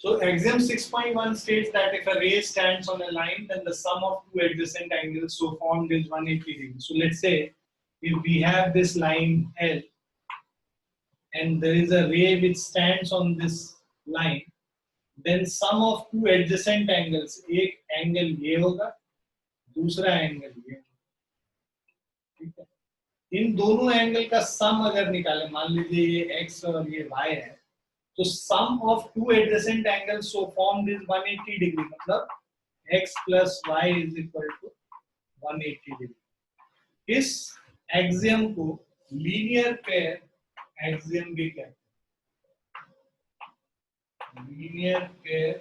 So axiom 6.1 states that if a ray stands on a line, then the sum of two adjacent angles so formed is 180 degrees. So let's say if we have this line L and there is a ray which stands on this line, then sum of two adjacent angles, एक angle ये होगा, दूसरा angle ये होगा, ठीक है? इन दोनों angle का सम अगर निकाले, मान लीजिए ये x और ये y है, तो sum of two adjacent angles so formed is 180 degree. मतलब x plus y is equal to 180 degree. इस एक्सियम को लीनियर पेयर एक्सियम भी कहते हैं, लीनियर पेयर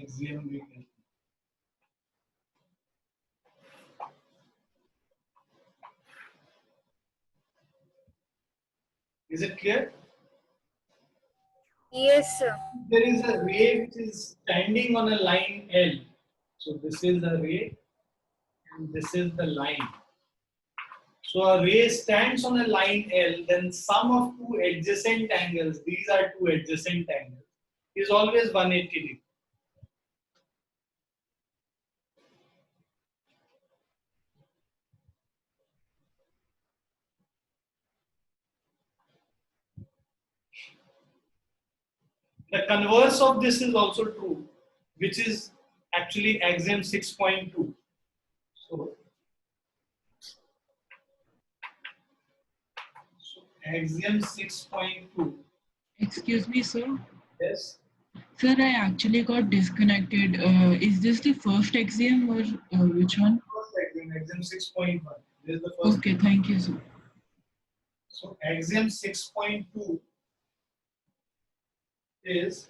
एक्सियम भी कहते हैं. Is it clear? Yes, sir. There is a ray which is standing on a line L. So this is the ray and this is the line. So a ray stands on a line L, then sum of two adjacent angles, these are two adjacent angles, is always 180 degree. The converse of this is also true, which is actually axiom 6.2. So axiom 6.2. Excuse me, sir. Yes. Sir, I actually got disconnected. Is this the first axiom or which one? First axiom 6.1. This is the first. Okay, thank you, sir. So axiom 6.2 is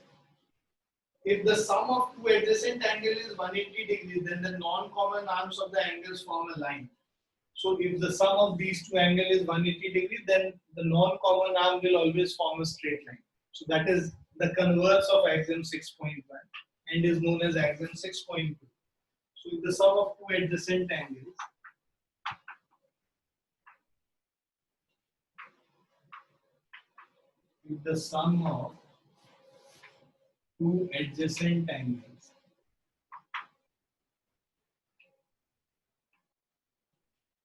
if the sum of two adjacent angles is 180 degrees, then the non-common arms of the angles form a line. So if the sum of these two angles is 180 degrees, then the non-common arm will always form a straight line. So that is the converse of axiom 6.1 and is known as axiom 6.2. So if the sum of two adjacent angles two adjacent angles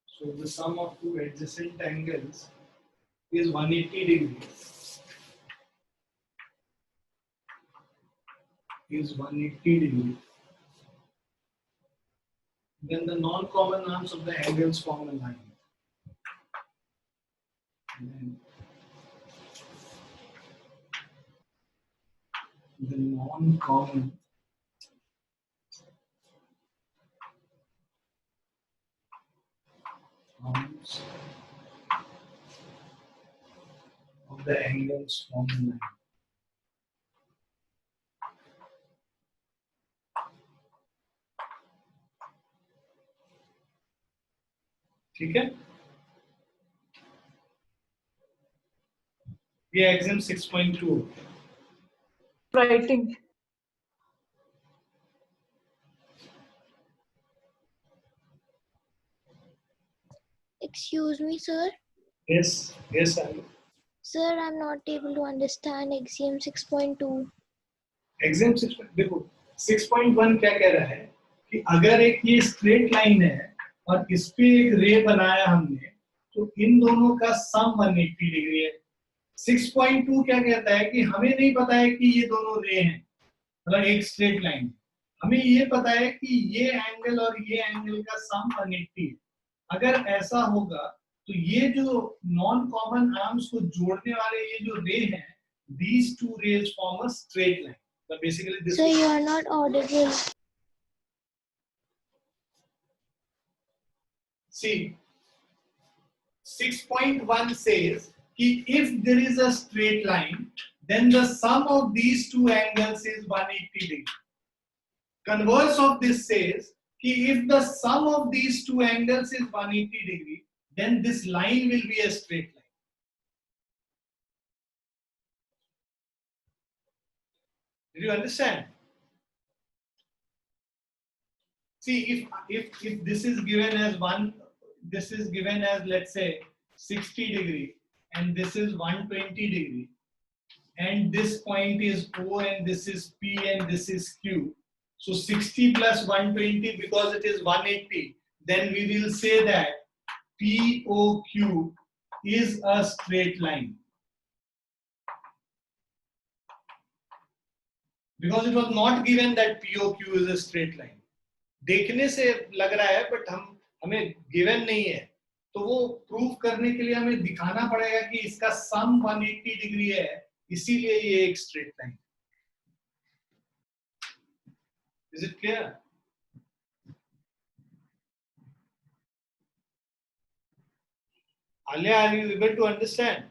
so the sum of two adjacent angles is 180 degrees then the non-common arms of the angles form a line. And the non-common arms of the angles form a line. ठीक है? ये axiom 6.2 Writing. Excuse me, sir. Yes, Ali. Sir, I'm not able to understand axiom 6.2. Axiom 6 देखो 6.1 क्या कह रहा है कि अगर एक ये स्ट्रेट लाइन है और इस पे एक रे बनाया हमने तो इन दोनों का सम 180 डिग्री है. 6.2 क्या कहता है कि हमें नहीं पता है कि ये दोनों रे हैं, मतलब एक स्ट्रेट लाइन, हमें ये पता है कि ये एंगल और ये एंगल का सम 180 है. अगर ऐसा होगा तो ये जो नॉन कॉमन आर्म्स को जोड़ने वाले ये जो रे हैं, these two rays form a straight line. So basically this. Sir, you are not audible. See, 6.1 says कि if there is a straight line, then the sum of these two angles is 180 degree. Converse of this says कि if the sum of these two angles is 180 degree, then this line will be a straight line. Did you understand? See, if this is given as this is given as, let's say, 60 degree and this is 120 degree, and this point is O and this is P and this is Q. So 60 plus 120 because it is 180. Then we will say that POQ is a straight line. Because it was not given that POQ is a straight line. देखने से लग रहा है but हमें given नहीं है, तो वो प्रूव करने के लिए हमें दिखाना पड़ेगा कि इसका सम 180 डिग्री है, इसीलिए ये एक straight line. Is it clear? Alia, are you able to understand?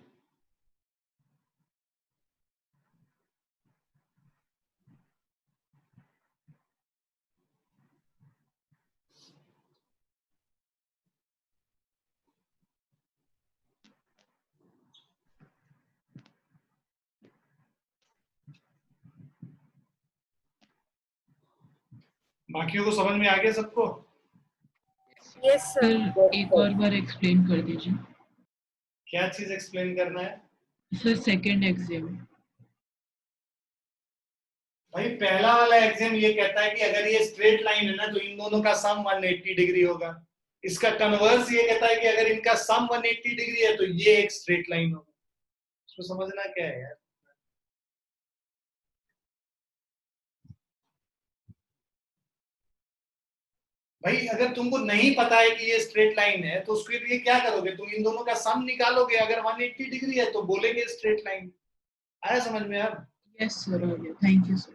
बाकियों को समझ में आ गया सबको? Yes sir sir. एक और बार एक्सप्लेन कर दीजिए. क्या चीज एक्सप्लेन करना है? Sir second exam. भाई पहला वाला एग्जाम ये कहता है कि अगर ये स्ट्रेट लाइन है ना तो इन दोनों का सम 180 डिग्री होगा. इसका कन्वर्स ये कहता है कि अगर इनका सम 180 डिग्री है तो ये एक स्ट्रेट लाइन होगा. इसको समझना क्या है यार? भाई अगर तुमको नहीं पता है कि ये स्ट्रेट लाइन है तो उसके लिए क्या करोगे? तुम इन दोनों का सम निकालोगे, अगर 180 डिग्री है तो बोलेंगे स्ट्रेट लाइन. आया समझ में अब? यस सर, आ गया. Thank you sir.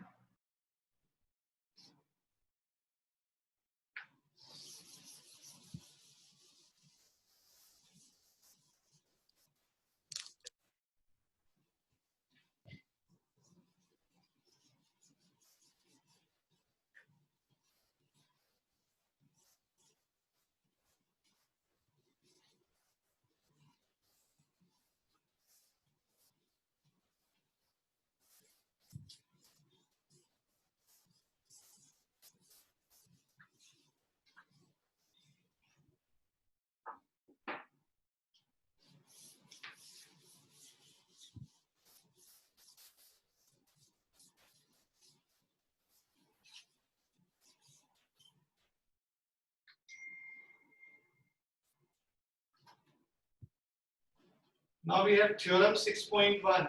Now we have theorem 6.1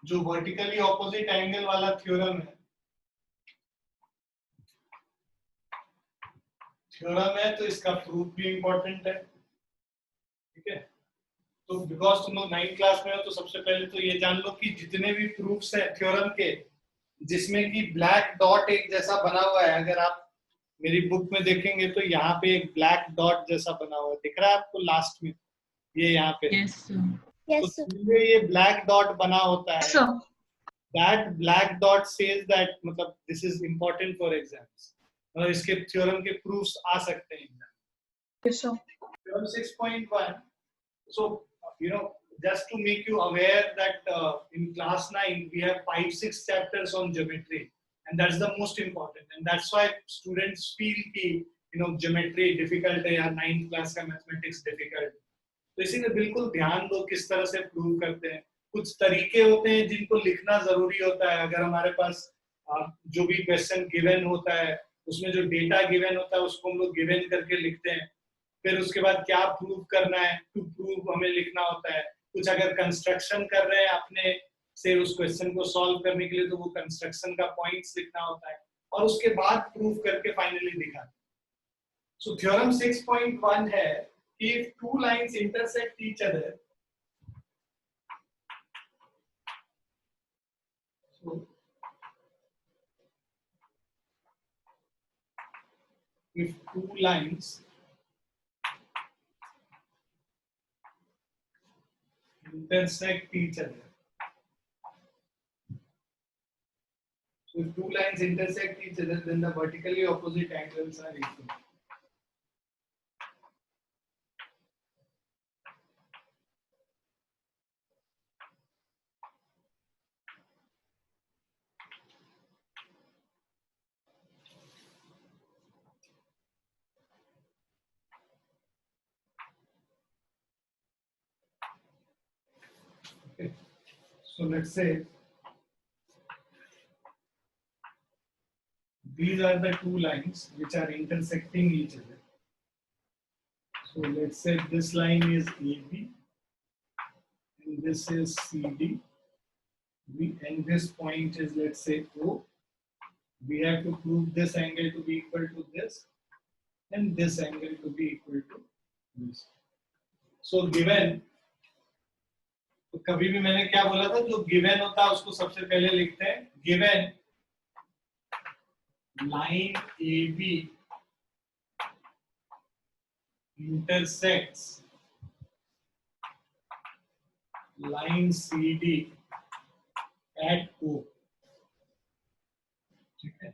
जो वर्टिकली ऑपोजिट एंगल वाला थ्योरम है. थ्योरम है तो इसका प्रूफ भी इंपॉर्टेंट है. ठीक है, तो बिकॉज तुम लोग 9th क्लास में हो तो सबसे पहले तो ये जान लो कि जितने भी प्रूफ्स हैं थ्योरम के जिसमें कि ब्लैक डॉट एक जैसा बना हुआ है, अगर आप मेरी बुक में देखेंगे तो यहाँ पे एक ब्लैक डॉट जैसा बना हुआ है, दिख रहा है आपको लास्ट में? ये यहाँ पे यस सर. Yes, sir. तो ये ब्लैक डॉट बना होता है. That black dot says that मतलब this is important for exams. मतलब इसके थ्योरम के proofs आ सकते हैं exam. Yes sir. Theorem 6.1. So you know, just to make you aware that in class 9 we have 5-6 chapters on geometry, and that's the most important, and that's why students feel कि you know geometry difficult है या 9th class का mathematics difficult. तो इसीलिए बिल्कुल ध्यान दो किस तरह से प्रूव करते हैं. कुछ तरीके होते हैं जिनको लिखना जरूरी होता है. अगर हमारे पास जो भी क्वेश्चन गिवन होता है उसमें जो डेटा गिवन होता है उसको हम लोग गिवन करके लिखते हैं. फिर उसके बाद क्या प्रूव करना है, टू प्रूव हमें लिखना होता है. कुछ अगर कंस्ट्रक्शन कर रहे हैं अपने से उस क्वेश्चन को सॉल्व करने के लिए तो वो कंस्ट्रक्शन का पॉइंट्स लिखना होता है और उसके बाद प्रूव करके फाइनली दिखाते हैं. सो थ्योरम 6.1 है कि if two lines intersect each other, so if two lines intersect each other, so if two lines intersect each other, then the vertically opposite angles are equal. So let's say these are the two lines which are intersecting each other. So let's say this line is AB and this is CD. And this point is, let's say, O. We have to prove this angle to be equal to this and this angle to be equal to this. So given, तो कभी भी मैंने क्या बोला था, जो given होता है उसको सबसे पहले लिखते हैं. Given line AB intersects line CD at O. ठीक है.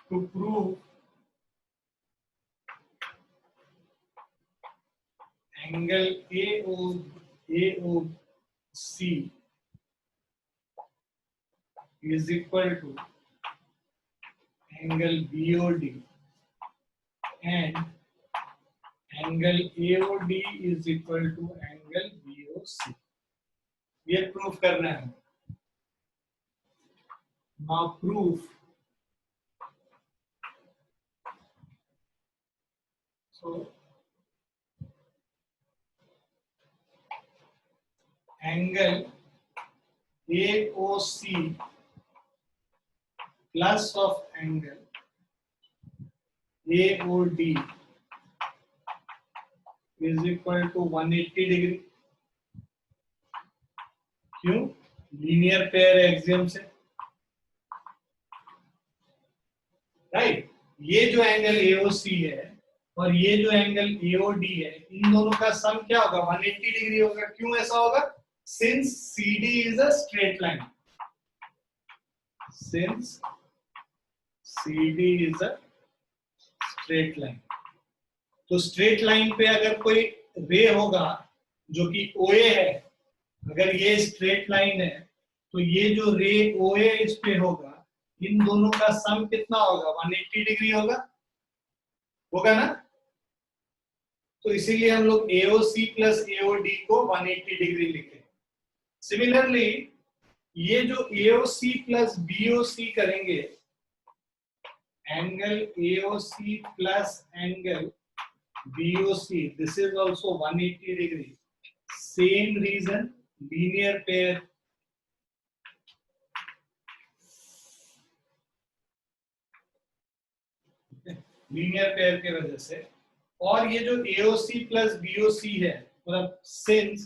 To prove angle AOC is equal to angle BOD and angle AOD is equal to angle BOC. ये प्रूफ करना है. Now proof. So angle AOC plus of angle AOD is equal to 180 degree. क्यों? Linear pair axiom से, right. ये जो angle AOC है और ये जो एंगल AOD है, इन दोनों का सम क्या होगा? 180 डिग्री होगा. क्यों ऐसा होगा? Since CD is a straight line. Since CD is a straight line. तो स्ट्रेट लाइन पे अगर कोई रे होगा जो कि OA है, अगर ये स्ट्रेट लाइन है तो ये जो रे OA इस पे होगा, इन दोनों का सम कितना होगा? 180 डिग्री होगा. होगा ना? तो इसीलिए हम लोग AOC प्लस AOD को 180 डिग्री लिखे. सिमिलरली ये जो AOC प्लस BOC करेंगे, angle AOC plus angle BOC, this is also 180 degree. Same reason, linear pair. Linear pair के वजह से. और ये जो AOC प्लस BOC है, मतलब since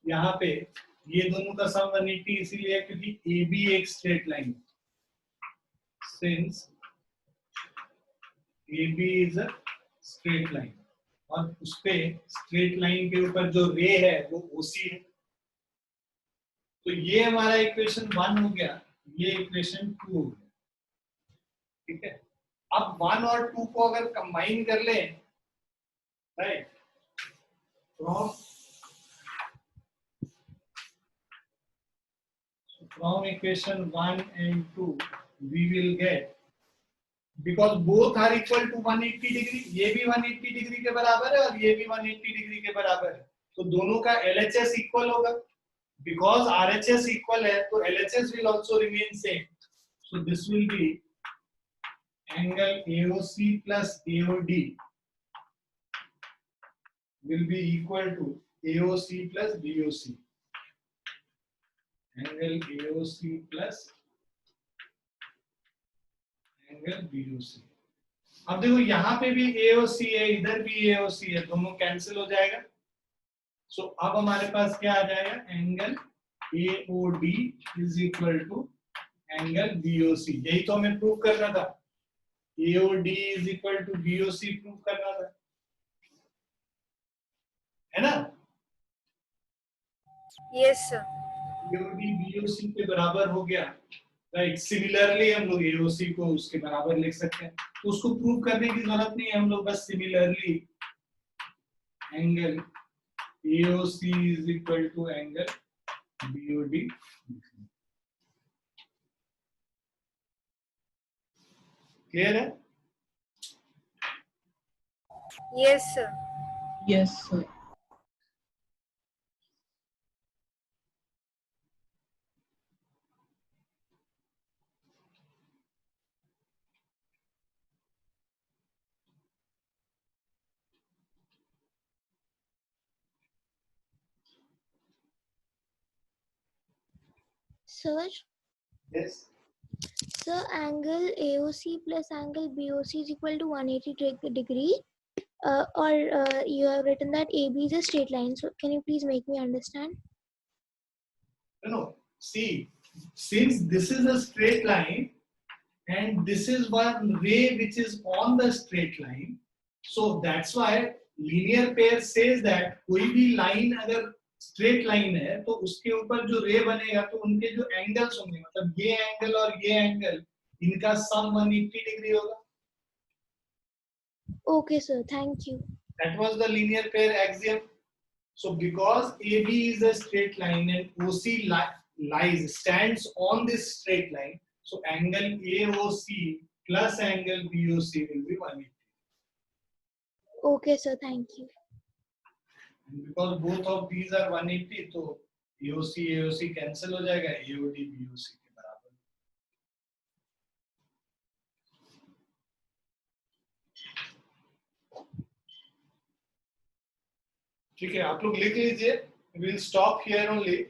यहाँ पे ये दोनों का सम 180 इसीलिए है क्योंकि AB एक स्ट्रेट लाइन है. Since AB is a straight line और उसपे स्ट्रेट लाइन के ऊपर जो रे है वो OC है. तो ये हमारा इक्वेशन 1 हो गया, ये इक्वेशन 2 हो गया. ठीक है. अब 1 और 2 को अगर कंबाइन कर लें, right, from equation 1 and 2 we will get, because both are equal to 180 degree, ये भी 180 डिग्री के बराबर है और ये भी 180 डिग्री के बराबर है, तो दोनों का LHS इक्वल होगा. Because RHS इक्वल है तो LHS will also remain same. So this will be angle AOC plus AOD will be equal to AOC plus BOC. Angle AOC plus angle BOC. अब देखो यहाँ पे भी AOC है, इधर भी AOC है, दोनों कैंसिल हो जाएगा. सो अब हमारे पास क्या आ जाएगा? Angle AOD is equal to angle BOC. यही तो हमें प्रूव करना था. AOD is equal to BOC prove करना था, है ना? Yes, sir. AOD BOC के बराबर हो गया, राइट. सिमिलरली हम लोग AOC को उसके बराबर लिख सकते हैं, तो उसको प्रूव करने की जरूरत नहीं है. हम लोग बस similarly angle AOC is equal to angle BOD. Clear है? Yes, sir. Yes, sir. sir. Yes. So angle AOC plus angle BOC is equal to 180 degree. Or you have written that AB is a straight line. So can you please make me understand? No. See, since this is a straight line and this is one ray which is on the straight line, so that's why linear pair says that कोई भी line अगर straight line है तो उसके ऊपर जो ray बनेगा तो उनके जो angles होंगे मतलब ये angle और ये angle इनका sum 180 degree होगा. Okay, sir. Thank you. That was the linear pair axiom. So because AB is a straight line and OC stands on this straight line, so angle AOC plus angle BOC will be 180. Okay, sir. Thank you. And because both of these are 180, so AOC cancel हो जाएगा, AOD BOC के बराबर. ठीक है, आप लोग लिख लीजिए. We'll stop here only.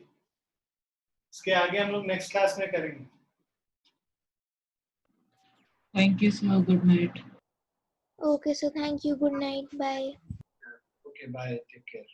इसके आगे हम लोग next class में करेंगे. Thank you, sir. Good night. Okay, sir. Thank you. Good night. Bye. Okay, bye. Take care.